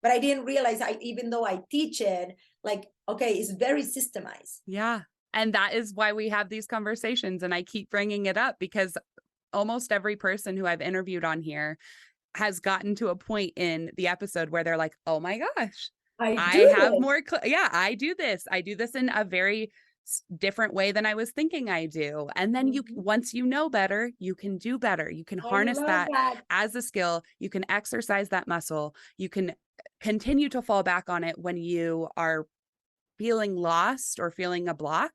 Speaker 2: But I didn't realize, even though I teach it, like, okay, it's very systemized.
Speaker 1: Yeah. And that is why we have these conversations. And I keep bringing it up because almost every person who I've interviewed on here has gotten to a point in the episode where they're like, oh my gosh,
Speaker 2: I
Speaker 1: I
Speaker 2: do
Speaker 1: have
Speaker 2: this.
Speaker 1: more. Yeah, I do this. I do this in a very different way than I was thinking I do. And then once you know better, you can do better. You can
Speaker 2: I
Speaker 1: harness
Speaker 2: love
Speaker 1: that
Speaker 2: that.
Speaker 1: as a skill. You can exercise that muscle. You can continue to fall back on it when you are feeling lost or feeling a block.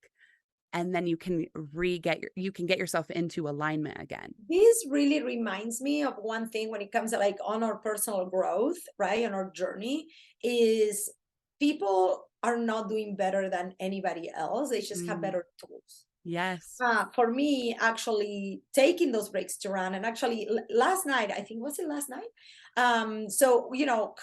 Speaker 1: And then you can get yourself into alignment again.
Speaker 2: This really reminds me of one thing when it comes to, like, on our personal growth, right? On our journey, is people are not doing better than anybody else. They just have
Speaker 1: Mm,
Speaker 2: better tools.
Speaker 1: yes.
Speaker 2: For me, actually taking those breaks to run, and actually last night, I think, was it last night? So,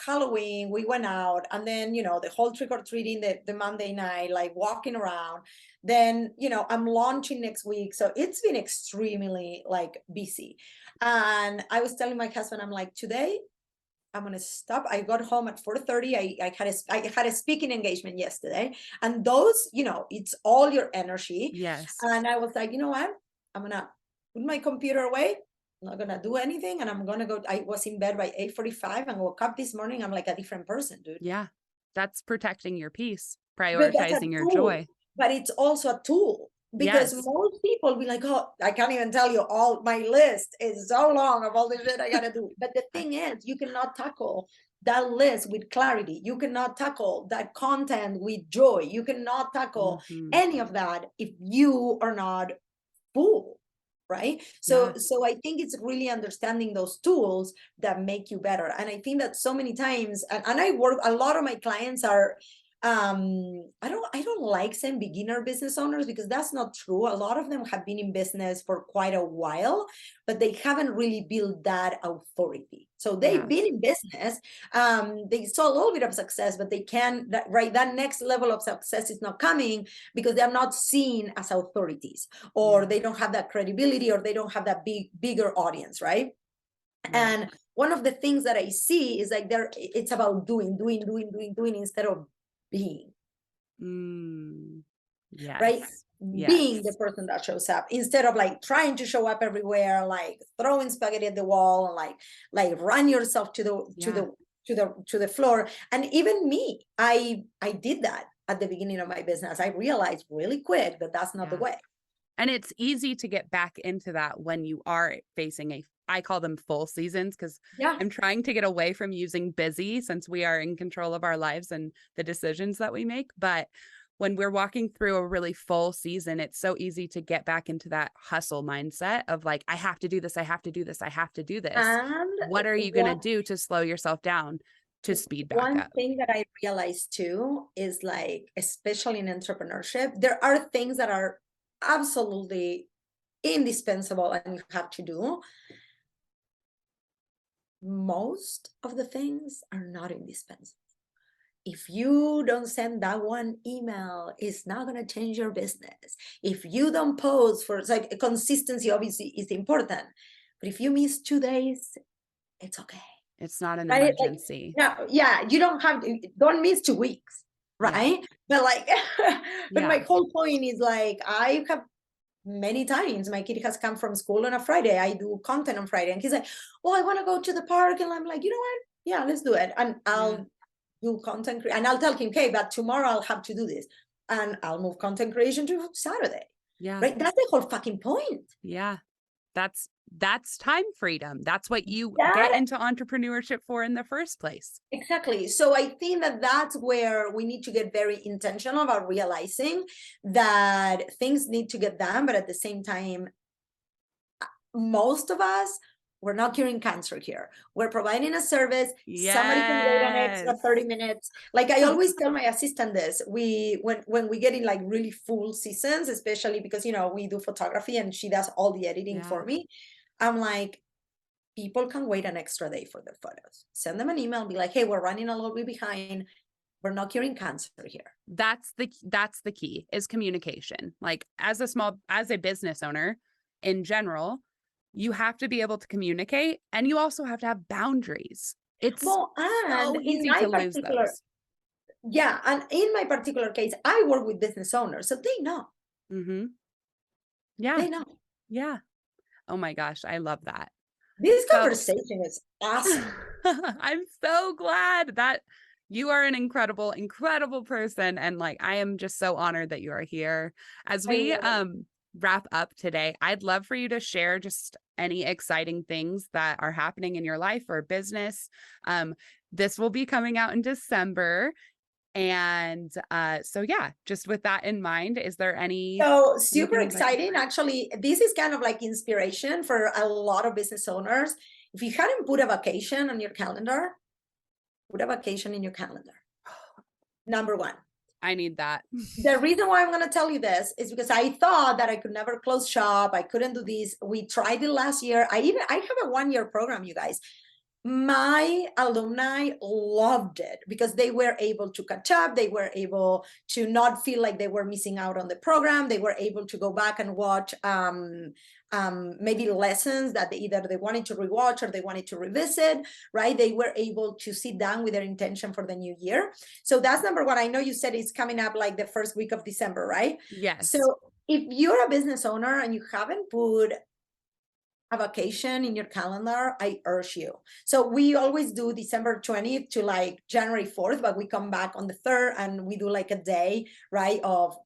Speaker 2: Halloween, we went out, and then, the whole trick or treating, the Monday night, like walking around. Then, I'm launching next week. So it's been extremely, like, busy. And I was telling my husband, I'm like, today I'm gonna stop. I got home at 4:30. I had a speaking engagement yesterday, and those, it's all your energy.
Speaker 1: Yes.
Speaker 2: And I was like, you know what? I'm gonna put my computer away. I'm not gonna do anything, and I'm gonna go. I was in bed by 8:45 and woke up this morning. I'm like a different person, dude.
Speaker 1: Yeah. That's protecting your peace,
Speaker 2: But that's a
Speaker 1: prioritizing your
Speaker 2: tool,
Speaker 1: joy.
Speaker 2: but it's also a tool, because
Speaker 1: Yes.
Speaker 2: most people be like, oh, I can't even tell you, all my list is so long of all the shit I gotta do. But the thing is, you cannot tackle that list with clarity. You cannot tackle that content with joy. You cannot tackle
Speaker 1: Mhm.
Speaker 2: any of that if you are not full. Right. So
Speaker 1: Yeah.
Speaker 2: I think it's really understanding those tools that make you better. And I think that so many times, and I work, a lot of my clients are, I don't like saying beginner business owners, because that's not true. A lot of them have been in business for quite a while, but they haven't really built that authority. So they've been
Speaker 1: Yes.
Speaker 2: in business, they saw a little bit of success, but they can, that next level of success is not coming because they're not seen as authorities, or
Speaker 1: Yeah.
Speaker 2: they don't have that credibility, or they don't have that bigger audience, right?
Speaker 1: Right.
Speaker 2: And one of the things that I see is, like, it's about doing instead of being.
Speaker 1: Mm.
Speaker 2: Right?
Speaker 1: Yes.
Speaker 2: Being the
Speaker 1: Yes.
Speaker 2: person that shows up, instead of, like, trying to show up everywhere, like throwing spaghetti at the wall, and like run yourself to the to
Speaker 1: Yeah.
Speaker 2: the to the floor. And even me, I did that at the beginning of my business. I realized really quick that that's not the
Speaker 1: Yeah.
Speaker 2: way.
Speaker 1: And it's easy to get back into that when you are facing I call them full seasons because
Speaker 2: Yeah.
Speaker 1: I'm trying to get away from using busy since we are in control of our lives and the decisions that we make. But when we're walking through a really full season, it's so easy to get back into that hustle mindset of like, I have to do this. I have to do this. I have to do this.
Speaker 2: And
Speaker 1: What are you going to
Speaker 2: what
Speaker 1: do to slow yourself down to speed back
Speaker 2: one
Speaker 1: up?
Speaker 2: thing that I realized too is, like, especially in entrepreneurship, there are things that are absolutely indispensable and you have to do. Most of the things are not indispensable. If you don't send that one email, it's not going to change your business. If you don't post, for, it's like, consistency obviously is important, but if you miss 2 days, it's okay.
Speaker 1: It's not an
Speaker 2: Right? Like,
Speaker 1: emergency.
Speaker 2: no, yeah, you don't have to, don't miss 2 weeks,
Speaker 1: Yeah.
Speaker 2: right? But, like, but my
Speaker 1: Yeah.
Speaker 2: whole point is, like, I have many times. My kid has come from school on a Friday. I do content on Friday, and he's like, "Oh, I want to go to the park," and I'm like, "You know what? Yeah, let's do it." And I'll do content, and I'll tell him, "Okay, but tomorrow I'll have to do this," and I'll move content creation to Saturday.
Speaker 1: Yeah.
Speaker 2: Right? That's the whole fucking point.
Speaker 1: Yeah. That's time freedom. That's what you get
Speaker 2: That
Speaker 1: into entrepreneurship for in the first place.
Speaker 2: Exactly. So I think that that's where we need to get very intentional about realizing that things need to get done, but at the same time, most of us, we're not curing cancer here. We're providing a service. Somebody can wait an extra
Speaker 1: Yes.
Speaker 2: 30 minutes. Like I always tell my assistant this, when we get in like really full seasons, especially because we do photography and she does all the editing
Speaker 1: Yeah.
Speaker 2: for me. I'm like, people can wait an extra day for their photos. Send them an email and be like, hey, we're running a little bit behind. We're not curing cancer here.
Speaker 1: That's the key is communication. Like as a business owner in general, you have to be able to communicate, and you also have to have boundaries. It's
Speaker 2: Well, and
Speaker 1: so
Speaker 2: in
Speaker 1: easy
Speaker 2: my
Speaker 1: to lose
Speaker 2: particular,
Speaker 1: those.
Speaker 2: yeah, and in my particular case, I work with business owners, so they know.
Speaker 1: Mhm. Yeah.
Speaker 2: They know.
Speaker 1: Yeah. Oh my gosh, I love that.
Speaker 2: This
Speaker 1: So
Speaker 2: conversation is awesome.
Speaker 1: I'm so glad that you are an incredible, incredible person. And like, I am just so honored that you are here. As
Speaker 2: I
Speaker 1: we
Speaker 2: love it.
Speaker 1: wrap up today, I'd love for you to share just any exciting things that are happening in your life or business. This will be coming out in December. And so yeah, just with that in mind, is there
Speaker 2: So super
Speaker 1: anything you'd like to
Speaker 2: exciting.
Speaker 1: share?
Speaker 2: Actually, this is kind of like inspiration for a lot of business owners. If you hadn't put a vacation on your calendar, put a vacation in your calendar. Number one.
Speaker 1: I need that.
Speaker 2: The reason why I'm going to tell you this is because I thought that I could never close shop. I couldn't do this. We tried it last year. I have a 1 year program, you guys. My alumni loved it because they were able to catch up. They were able to not feel like they were missing out on the program. They were able to go back and watch maybe lessons that either they wanted to rewatch or they wanted to revisit, right? They were able to sit down with their intention for the new year. So that's number one. I know you said it's coming up like the first week of December, right? So
Speaker 1: Yes.
Speaker 2: if you're a business owner and you haven't put a vacation in your calendar, I urge you. So we always do December 20th to like January 4th, but we come back on the 3rd and we do like a day, right, of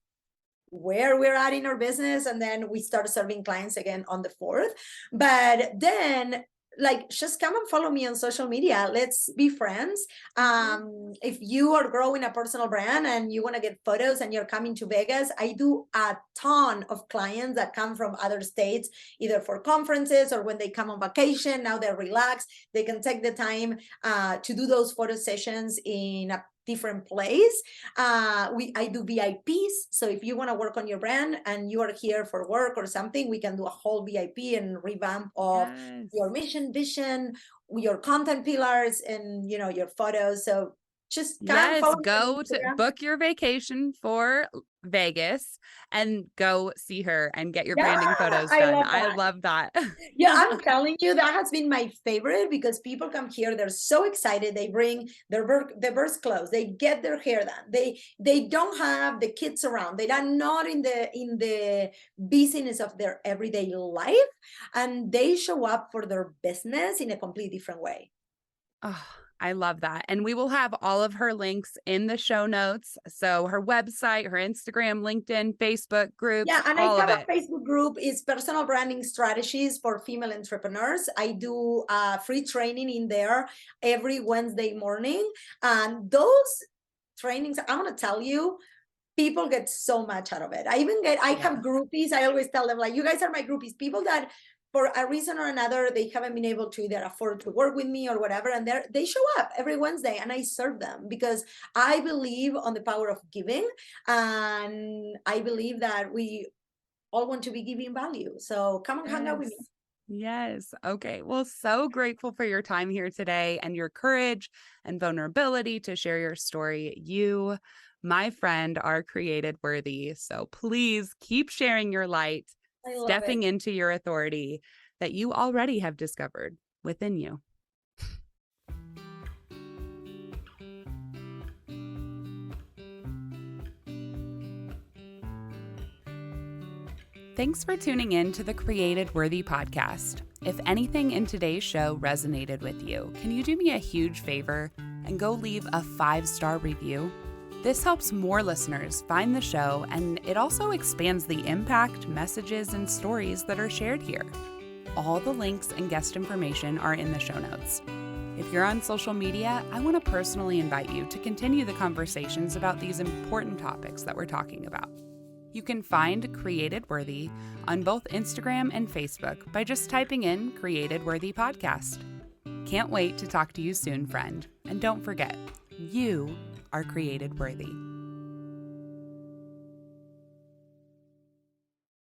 Speaker 2: where we're at in our business, and then we start serving clients again on the 4th. But then like just come and follow me on social media. Let's be friends. If you are growing a personal brand and you want to get photos and you're coming to Vegas, I do a ton of clients that come from other states, either for conferences or when they come on vacation. Now they're relaxed, they can take the time to do those photo sessions in a different place. I do VIPs. So if you want to work on your brand and you are here for work or something, we can do a whole VIP and revamp of
Speaker 1: Yes.
Speaker 2: your mission, vision, your content pillars, and your photos. So just come
Speaker 1: Yes,
Speaker 2: follow me on
Speaker 1: go to
Speaker 2: Instagram.
Speaker 1: book your vacation for Vegas and go see her and get your
Speaker 2: Yeah,
Speaker 1: branding photos
Speaker 2: I
Speaker 1: done.
Speaker 2: love
Speaker 1: I
Speaker 2: that.
Speaker 1: love that.
Speaker 2: Yeah, I'm telling you, that has been my favorite because people come here, they're so excited. They bring their birth clothes, they get their hair done. They don't have the kids around. They are not in the business of their everyday life, and they show up for their business in a completely different way.
Speaker 1: Oh, I love that. And we will have all of her links in the show notes. So her website, her Instagram, LinkedIn, Facebook groups,
Speaker 2: Yeah, and I
Speaker 1: all of
Speaker 2: have
Speaker 1: it.
Speaker 2: a Facebook group. It's personal branding strategies for female entrepreneurs. I do free training in there every Wednesday morning, and those trainings, I want to tell you, people get so much out of it. I have
Speaker 1: Yeah.
Speaker 2: groupies. I always tell them, like, you guys are my groupies, people that for a reason or another, they haven't been able to either afford to work with me or whatever. And they show up every Wednesday and I serve them because I believe on the power of giving. And I believe that we all want to be giving value. So come and hang out with me.
Speaker 1: Yes. Yes. Okay. Well, so grateful for your time here today and your courage and vulnerability to share your story. You, my friend, are created worthy. So please keep sharing your light,
Speaker 2: I love
Speaker 1: stepping
Speaker 2: it.
Speaker 1: into your authority that you already have discovered within you. Thanks for tuning in to the Created Worthy podcast. If anything in today's show resonated with you, can you do me a huge favor and go leave a 5-star review? This helps more listeners find the show, and it also expands the impact, messages, and stories that are shared here. All the links and guest information are in the show notes. If you're on social media, I want to personally invite you to continue the conversations about these important topics that we're talking about. You can find Created Worthy on both Instagram and Facebook by just typing in Created Worthy Podcast. Can't wait to talk to you soon, friend. And don't forget, you are created worthy.